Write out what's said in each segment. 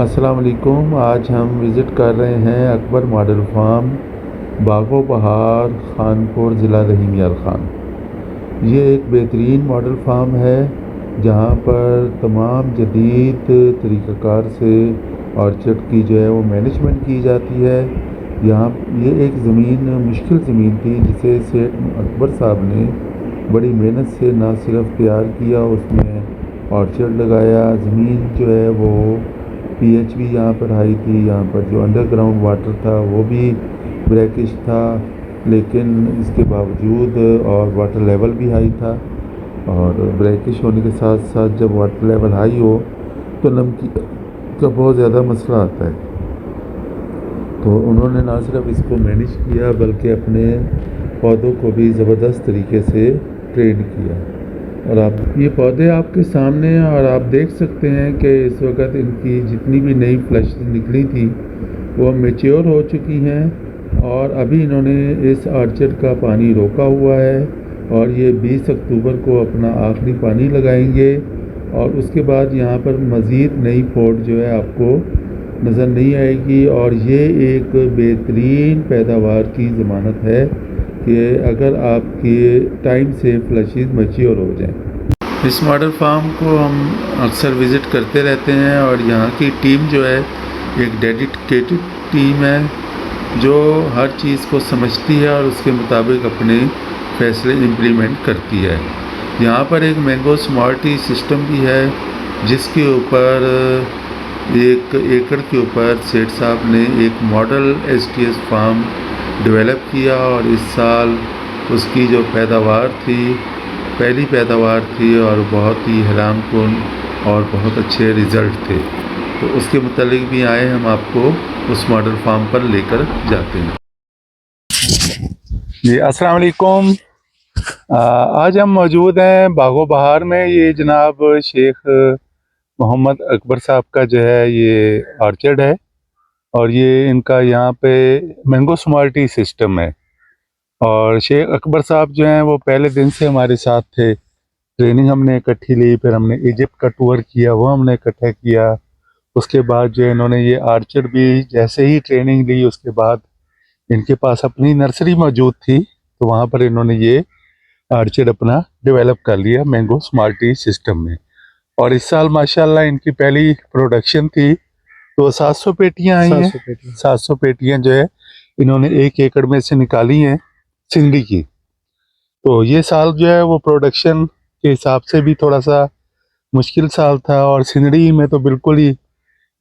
अस्सलाम वालेकुम। आज हम विज़िट कर रहे हैं अकबर मॉडल फार्म, बागो बहार, खानपुर, ज़िला रहीमयार ख़ान। ये एक बेहतरीन मॉडल फार्म है जहाँ पर तमाम जदीद तरीक़ाकार से ऑर्चर्ड की जो है वो मैनेजमेंट की जाती है। यहाँ ये एक ज़मीन मुश्किल ज़मीन थी जिसे सेठ अकबर साहब ने बड़ी मेहनत से ना सिर्फ तैयार किया, उसमें ऑर्चर्ड लगाया। ज़मीन जो है वो पीएच भी यहाँ पर हाई थी, यहाँ पर जो अंडरग्राउंड वाटर था वो भी ब्रैकिश था, लेकिन इसके बावजूद और वाटर लेवल भी हाई था। और ब्रैकिश होने के साथ साथ जब वाटर लेवल हाई हो तो नमकी का बहुत ज़्यादा मसला आता है। तो उन्होंने ना सिर्फ इसको मैनेज किया बल्कि अपने पौधों को भी ज़बरदस्त तरीके से ट्रेन किया। और आप ये पौधे आपके सामने हैं और आप देख सकते हैं कि इस वक्त इनकी जितनी भी नई फ्लश निकली थी वो मैच्योर हो चुकी हैं। और अभी इन्होंने इस ऑर्चर्ड का पानी रोका हुआ है और ये 20 अक्टूबर को अपना आखिरी पानी लगाएंगे। और उसके बाद यहाँ पर मज़ीद नई पोट जो है आपको नज़र नहीं आएगी। और ये एक बेहतरीन पैदावार की ज़मानत है कि अगर आपके टाइम से फ्लशीज़ मैच्योर हो जाएं। इस मॉडल फार्म को हम अक्सर विज़िट करते रहते हैं और यहाँ की टीम जो है एक डेडिकेटेड टीम है जो हर चीज़ को समझती है और उसके मुताबिक अपने फैसले इम्प्लीमेंट करती है। यहाँ पर एक मैंगो स्मार्टी सिस्टम भी है जिसके ऊपर 1 एकड़ के ऊपर सेठ साहब ने एक मॉडल एसटीएस फार्म डेवलप किया। और इस साल उसकी जो पैदावार थी, पहली पैदावार थी और बहुत ही हैरानकुन और बहुत अच्छे रिज़ल्ट थे। तो उसके मुतालिक भी आए हम आपको उस मॉडल फार्म पर लेकर जाते हैं। जी अस्सलाम वालेकुम। आज हम मौजूद हैं बागो बहार में। ये जनाब शेख मोहम्मद अकबर साहब का जो है ये ऑर्चर्ड है और ये इनका यहाँ पे मैंगो स्मार्टी सिस्टम है। और शेख अकबर साहब जो हैं वो पहले दिन से हमारे साथ थे। ट्रेनिंग हमने इकट्ठी ली, फिर हमने इजिप्ट का टूर किया, वो हमने इकट्ठा किया। उसके बाद जो इन्होंने ये ऑर्चर्ड भी जैसे ही ट्रेनिंग ली उसके बाद इनके पास अपनी नर्सरी मौजूद थी, तो वहाँ पर इन्होंने ये ऑर्चर्ड अपना डेवलप कर लिया मैंगो स्मार्टी सिस्टम में। और इस साल माशाल्लाह इनकी पहली प्रोडक्शन थी, तो 700 पेटियाँ आई हैं। 700 पेटियाँ जो है इन्होंने 1 एकड़ में से निकाली हैं सिंडी की। तो ये साल जो है वो प्रोडक्शन के हिसाब से भी थोड़ा सा मुश्किल साल था और सिंडी में तो बिल्कुल ही,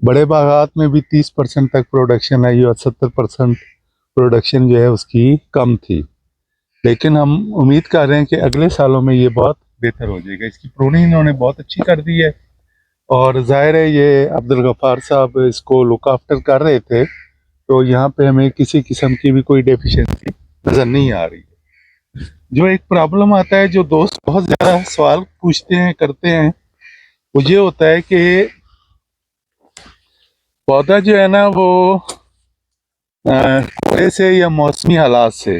बड़े बागात में भी 30% तक प्रोडक्शन आई और 70% प्रोडक्शन जो है उसकी कम थी। लेकिन हम उम्मीद कर रहे हैं कि अगले सालों में ये बहुत बेहतर हो जाएगा। इसकी प्रूनिंग इन्होंने बहुत अच्छी कर दी है और जाहिर है ये अब्दुल गफ्फार साहब इसको लुक आफ्टर कर रहे थे, तो यहाँ पे हमें किसी किस्म की भी कोई डेफिशिएंसी नज़र नहीं आ रही। जो एक प्रॉब्लम आता है, जो दोस्त बहुत ज़्यादा सवाल पूछते हैं करते हैं, वो ये होता है कि पौधा जो है ना वो कोहरे से या मौसमी हालात से,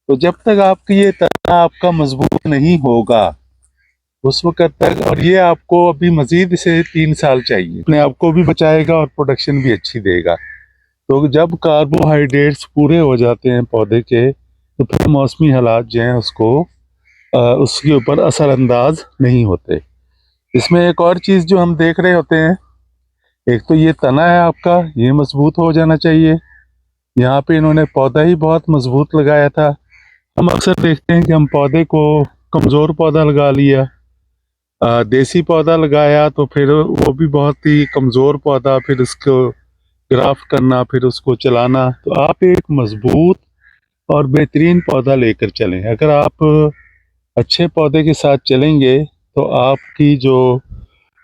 तो जब तक आपकी ये तना आपका मजबूत नहीं होगा उस वक्त तक, और ये आपको अभी मजीद से 3 साल चाहिए, अपने आप को भी बचाएगा और प्रोडक्शन भी अच्छी देगा। तो जब कार्बोहाइड्रेट्स पूरे हो जाते हैं पौधे के, तो फिर मौसमी हालात जो हैं उसको उसके ऊपर असरअंदाज नहीं होते। इसमें एक और चीज़ जो हम देख रहे होते हैं, एक तो ये तना है आपका, ये मजबूत हो जाना चाहिए। यहाँ पे इन्होंने पौधा ही बहुत मजबूत लगाया था। हम अक्सर देखते हैं कि हम पौधे को, कमज़ोर पौधा लगा लिया, देसी पौधा लगाया तो फिर वो भी बहुत ही कमज़ोर पौधा, फिर उसको ग्राफ्ट करना, फिर उसको चलाना। तो आप एक मजबूत और बेहतरीन पौधा लेकर चलें। अगर आप अच्छे पौधे के साथ चलेंगे तो आपकी जो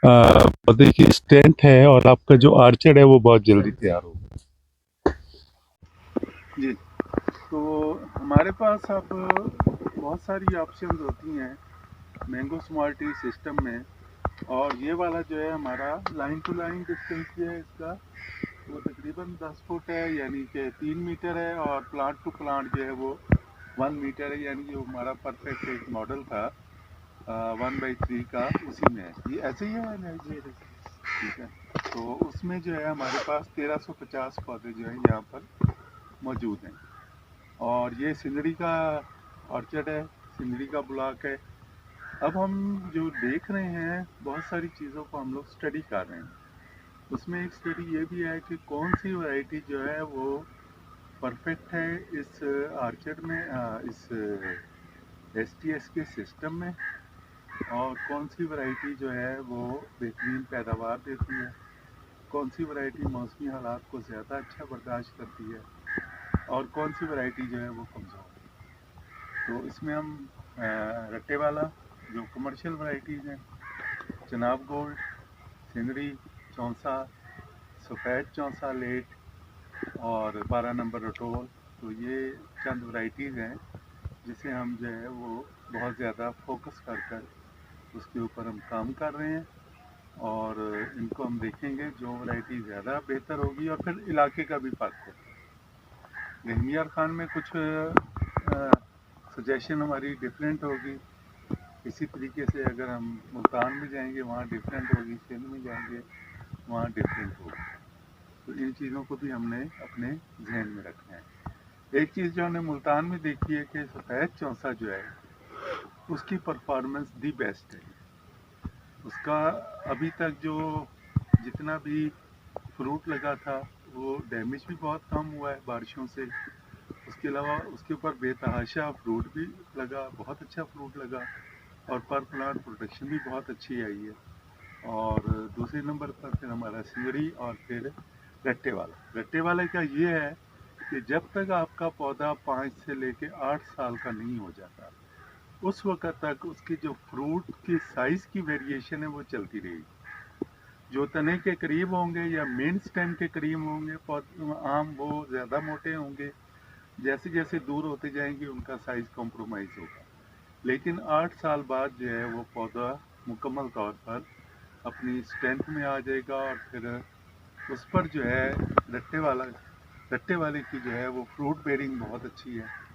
पौधे की स्ट्रेंथ है और आपका जो आर्चर्ड है वो बहुत जल्दी तैयार होगा। जी, तो हमारे पास अब बहुत सारी ऑप्शंस होती हैं मैंगो स्मार्टी सिस्टम में। और ये वाला जो है हमारा लाइन टू लाइन डिस्टेंस जो है इसका वो तकरीबन 10 फुट है, यानी कि 3 मीटर है। और प्लांट टू प्लांट जो है वो 1 मीटर है, यानी जो हमारा परफेक्ट एक मॉडल था 1/3 का, उसी में है। ये ऐसे ही है ना? ठीक है। तो उसमें जो है हमारे पास 1350 पौधे जो है यहाँ पर मौजूद हैं। और ये सिंदड़ी का ऑर्चर्ड है, सिंदड़ी का ब्लॉक है। अब हम जो देख रहे हैं, बहुत सारी चीज़ों को हम लोग स्टडी कर रहे हैं। उसमें एक स्टडी ये भी है कि कौन सी वैरायटी जो है वो परफेक्ट है इस ऑर्चर्ड में, इस STS के सिस्टम में, और कौन सी वैरायटी जो है वो बेहतरीन पैदावार देती है, कौन सी वैरायटी मौसमी हालात को ज़्यादा अच्छा बर्दाश्त करती है, और कौन सी वैरायटी जो है वो कमज़ोर है। तो इसमें हम रट्टे वाला जो कमर्शियल वैरायटीज़ हैं, चनाब गोल्ड, सिंदड़ी, चौंसा, सफ़ेद चौंसा लेट और 12 नंबर रटोल, तो ये चंद वैरायटीज़ हैं जिसे हम जो है वो बहुत ज़्यादा फोकस कर उसके ऊपर हम काम कर रहे हैं। और इनको हम देखेंगे जो वैरायटी ज़्यादा बेहतर होगी, और फिर इलाके का भी फ़र्क होता है। रहमियार खान में कुछ सजेशन हमारी डिफरेंट होगी। इसी तरीके से अगर हम मुल्तान में जाएंगे वहाँ डिफरेंट होगी, सिंध में जाएंगे वहाँ डिफरेंट होगी। तो इन चीज़ों को भी हमने अपने जहन में रखना है। एक चीज़ जो हमने मुल्तान में देखी है कि सफ़ेद चौंसा जो है उसकी परफॉर्मेंस दी बेस्ट है। उसका अभी तक जो जितना भी फ्रूट लगा था वो डैमेज भी बहुत कम हुआ है बारिशों से। उसके अलावा उसके ऊपर बेतहाशा फ्रूट भी लगा, बहुत अच्छा फ्रूट लगा, और पर प्लांट प्रोटेक्शन भी बहुत अच्छी आई है। और दूसरे नंबर पर फिर हमारा सिंगड़ी, और फिर रट्टे वाले का ये है कि जब तक आपका पौधा 5 से लेके 8 साल का नहीं हो जाता, उस वक्त तक उसकी जो फ्रूट की साइज़ की वेरिएशन है वो चलती रहेगी। जो तने के करीब होंगे या मेन स्टेम के करीब होंगे आम, वो ज़्यादा मोटे होंगे। जैसे जैसे दूर होते जाएंगे उनका साइज़ कॉम्प्रोमाइज़ होगा। लेकिन 8 साल बाद जो है वो पौधा मुकम्मल तौर पर अपनी स्ट्रेंथ में आ जाएगा, और फिर उस पर जो है रट्टे वाले की जो है वो फ्रूट बेयरिंग बहुत अच्छी है।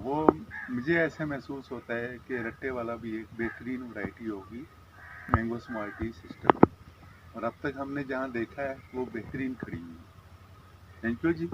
वो मुझे ऐसे महसूस होता है कि रट्टे वाला भी एक बेहतरीन वैरायटी होगी मैंगो स्मार्टी सिस्टम में, और अब तक हमने जहाँ देखा है वो बेहतरीन खड़ी हुई है। Thank you ji.